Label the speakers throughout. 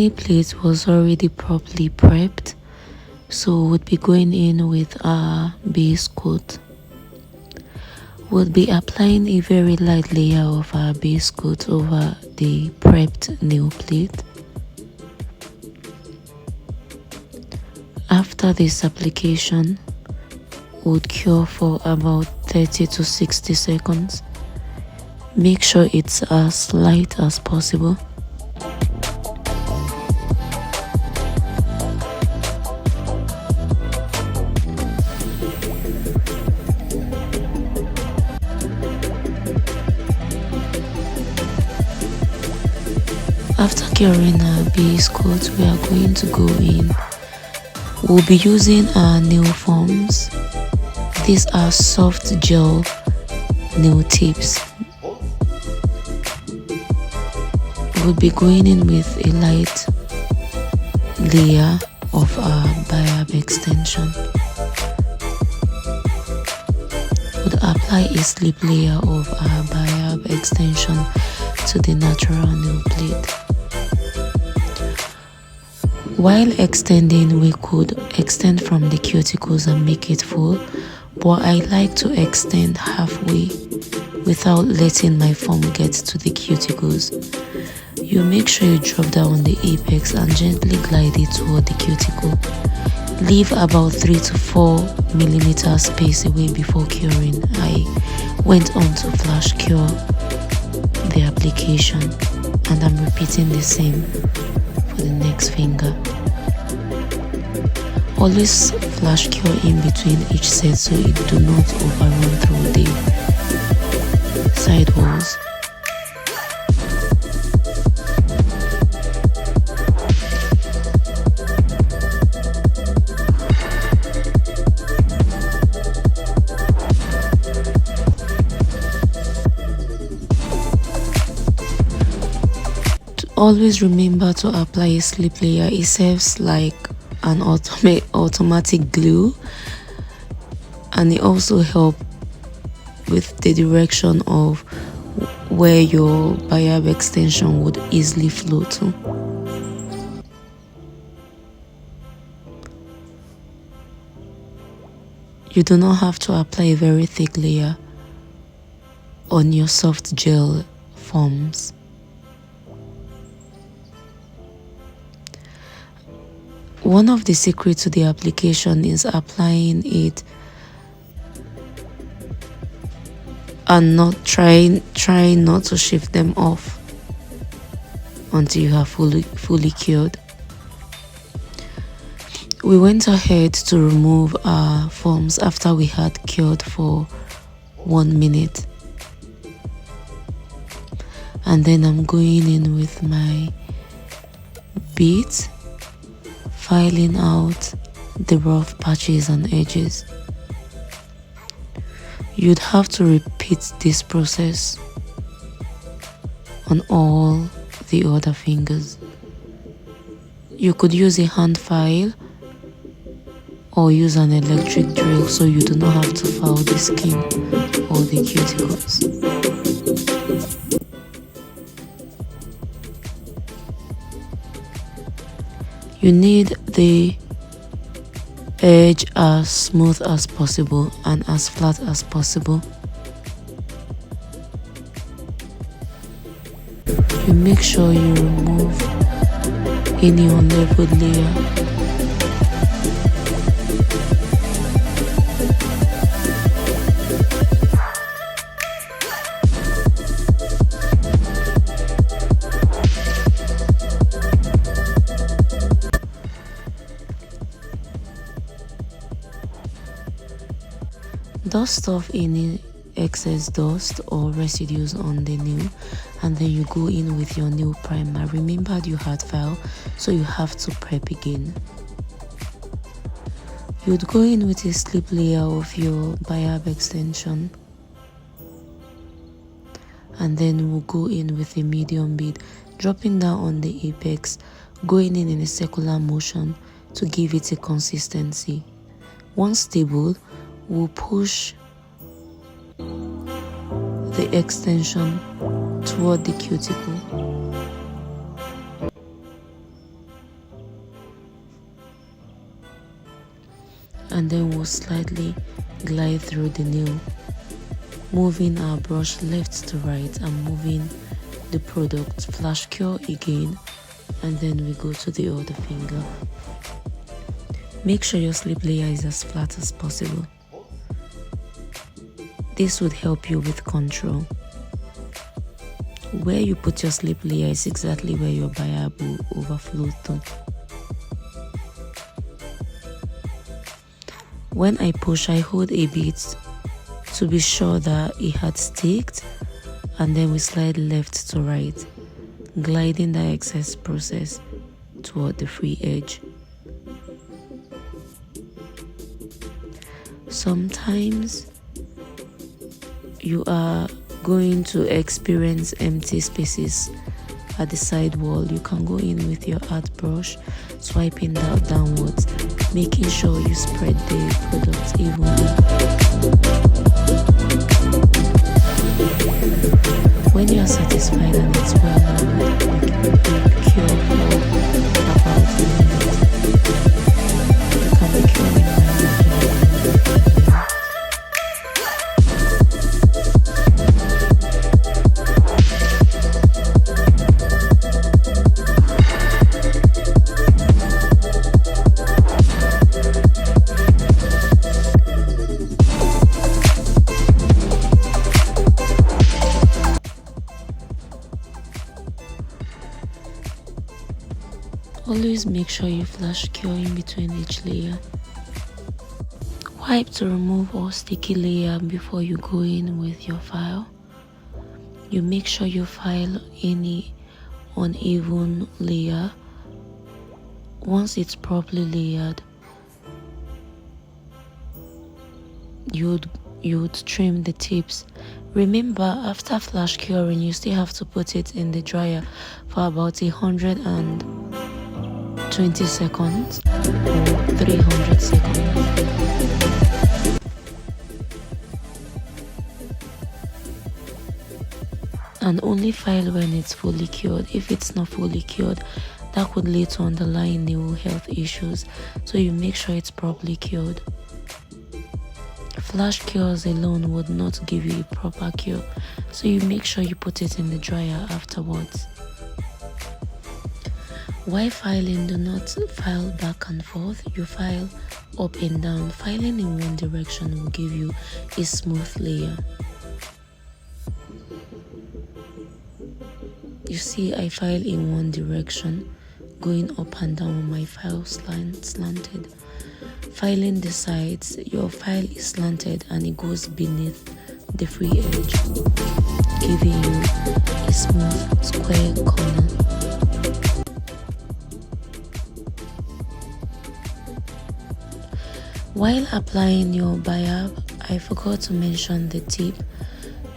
Speaker 1: nail plate was already properly prepped, so we'll be going in with our base coat. We'll be applying a very light layer of our base coat over the prepped nail plate. After this application, we'll cure for about 30 to 60 seconds. Make sure it's as light as possible. After curing our base coat, we are going to go in. We'll be using our nail foams. These are soft gel nail tips. We'll be going in with a light layer of our Biab extension. We'll apply a slip layer of our Biab extension to the natural nail plate. While extending, we could extend from the cuticles and make it full, but I like to extend halfway without letting my foam get to the cuticles. You make sure you drop down on the apex and gently glide it toward the cuticle. Leave about 3 to 4 millimeter space away before curing. I went on to flash cure the application, and I'm repeating the same for the next finger. Always flash cure in between each set so it do not overrun through the side walls. Always remember to apply a slip layer. It serves like an automatic glue, and it also helps with the direction of where your Biab extension would easily flow to. You do not have to apply a very thick layer on your soft gel foams. One of the secrets to the application is applying it and not trying not to shift them off until you have fully cured. We went ahead to remove our foams after we had cured for 1 minute, and then I'm going in with my beads, filing out the rough patches and edges. You'd have to repeat this process on all the other fingers. You could use a hand file or use an electric drill so you do not have to file the skin or the cuticles. You need the edge as smooth as possible and as flat as possible. You make sure you remove any unleveled layer. Dust off any excess dust or residues on the nail, and then you go in with your nail primer. Remember you had file, so you have to prep again. You'd go in with a slip layer of your Biab extension, and then we'll go in with a medium bead, dropping down on the apex, going in a circular motion to give it a consistency. Once stable, we'll push the extension toward the cuticle. and then we'll slightly glide through the nail, moving our brush left to right and moving the product. Flash cure again, and then we go to the other finger. Make sure your slip layer is as flat as possible. This would help you with control. Where you put your slip layer is exactly where your biab will overflow to. When I push, I hold a bit to be sure that it had sticked, and then we slide left to right, gliding the excess process toward the free edge. Sometimes you are going to experience empty spaces at the side wall. You can go in with your art brush, swiping that downwards, making sure you spread the product evenly. When you are satisfied and it's well done, cure for about a minute. You can be curing Always make sure you flash cure in between each layer. Wipe to remove all sticky layer before you go in with your file. You make sure you file any uneven layer. Once it's properly layered, you'd trim the tips. Remember, after flash curing, you still have to put it in the dryer for about 120 seconds or 300 seconds. And only file when it's fully cured. If it's not fully cured, that could lead to underlying nail health issues, so you make sure it's properly cured. Flash cures alone would not give you a proper cure, so you make sure you put it in the dryer afterwards. While filing, do not file back and forth. You file up and down. Filing in one direction will give you a smooth layer. You see, I file in one direction, going up and down when my file slanted. Filing the sides, your file is slanted and it goes beneath the free edge, giving you a smooth square corner. While applying your biab, I forgot to mention the tip.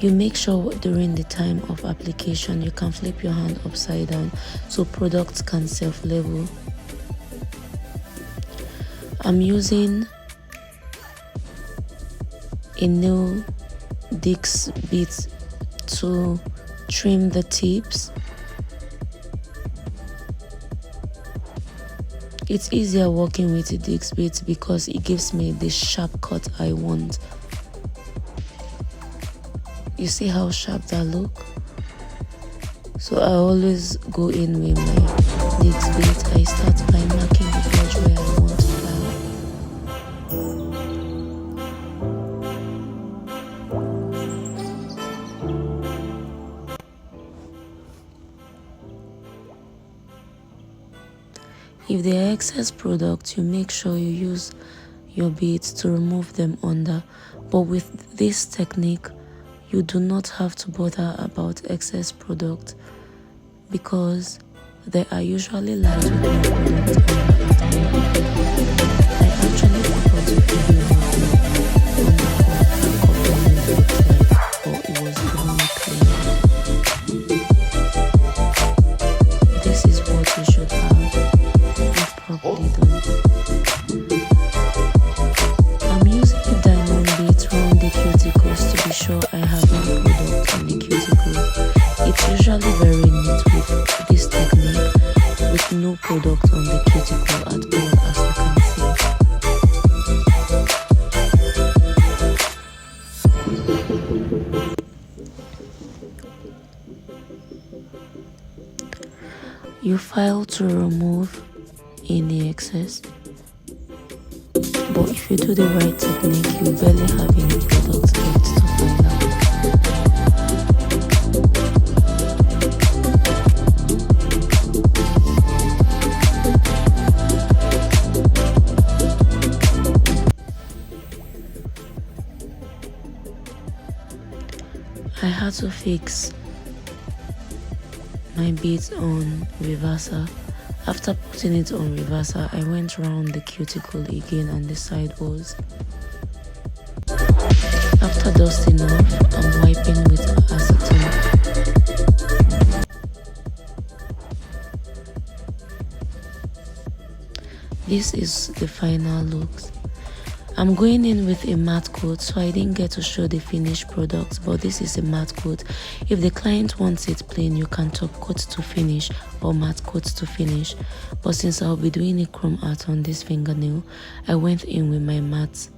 Speaker 1: You make sure during the time of application you can flip your hand upside down so products can self-level. I'm using a nail disc bit to trim the tips. It's easier working with a disc bit because it gives me the sharp cut I want. You see how sharp that look? So I always go in with my disc bit. I start by marking the edge where I want to file. If there are excess products, you make sure you use your beads to remove them under. But with this technique, you do not have to bother about excess product because they are usually light with no product under at all. I actually forgot to video what the under looked like, or it was really clean. This is what you should have if properly done. I'm using a diamond bead around the cuticles to be sure I have no product on the cuticles. It's usually very neat with this technique with no product on the cuticle at all, as you can see. You file to remove any excess, but if you do the right technique, you barely have any products left to file out. I had to fix my beads on reverser. After putting it on reverser, I went round the cuticle again and the side walls. After dusting off, I'm wiping with acetone. This is the final looks. I'm going in with a matte coat, so I didn't get to show the finished product, but this is a matte coat. If the client wants it plain, you can top coat to finish or matte coat to finish, but since I'll be doing a chrome art on this fingernail, I went in with my matte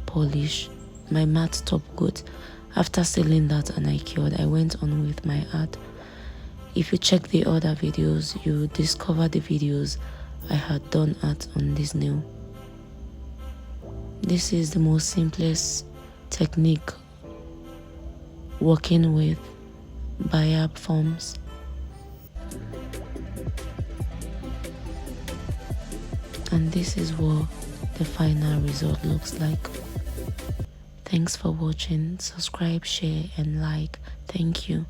Speaker 1: polish, my matte top coat. After sealing that and I cured, I went on with my art. If you check the other videos, you discover the videos I had done art on this nail. This is the most simplest technique working with Biab forms. And this is what the final result looks like. Thanks for watching. Subscribe, share and like. Thank you.